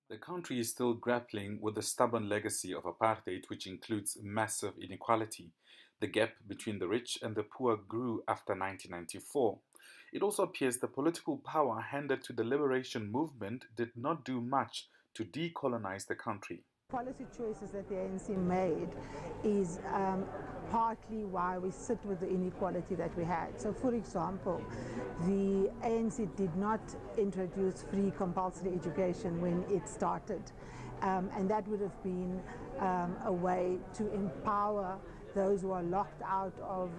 The country is still grappling with the stubborn legacy of apartheid, which includes massive inequality. The gap between the rich and the poor grew after 1994. It also appears the political power handed to the liberation movement did not do much to decolonize the country. Policy choices that the ANC made is partly why we sit with the inequality that we had. So, for example, the ANC did not introduce free compulsory education when it started, and that would have been a way to empower those who are locked out of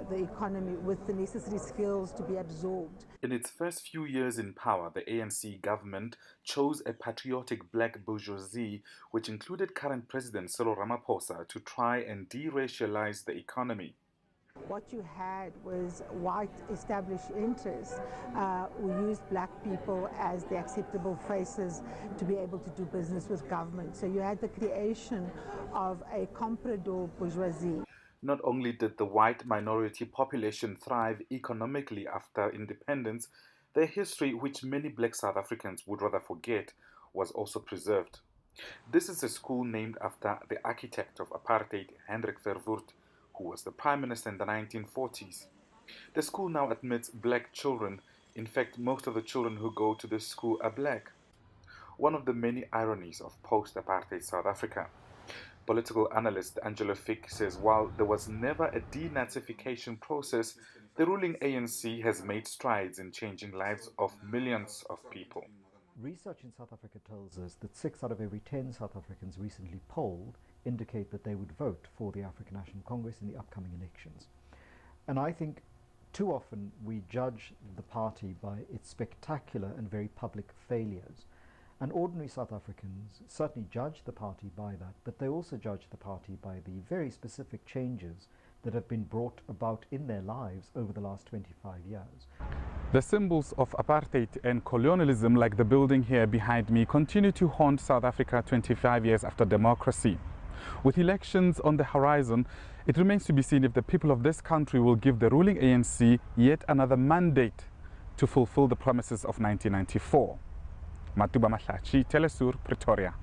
the economy with the necessary skills to be absorbed. In its first few years in power, the ANC government chose a patriotic black bourgeoisie, which included current President Cyril Ramaphosa, to try and de-racialize the economy. What you had was white established interests who used black people as the acceptable faces to be able to do business with government. So you had the creation of a comprador bourgeoisie. Not only did the white minority population thrive economically after independence, their history, which many black South Africans would rather forget, was also preserved. This is a school named after the architect of apartheid, Hendrik Verwoerd, who was the prime minister in the 1940s. The school now admits black children. In fact, most of the children who go to this school are black. One of the many ironies of post-apartheid South Africa. Political analyst Angelo Fick says while there was never a denazification process, the ruling ANC has made strides in changing lives of millions of people. Research in South Africa tells us that 6 out of every 10 South Africans recently polled indicate that they would vote for the African National Congress in the upcoming elections. And I think too often we judge the party by its spectacular and very public failures. And ordinary South Africans certainly judge the party by that, but they also judge the party by the very specific changes that have been brought about in their lives over the last 25 years. The symbols of apartheid and colonialism, like the building here behind me, continue to haunt South Africa 25 years after democracy. With elections on the horizon, it remains to be seen if the people of this country will give the ruling ANC yet another mandate to fulfill the promises of 1994. Matuba Mahlatjie, Telesure, Pretoria.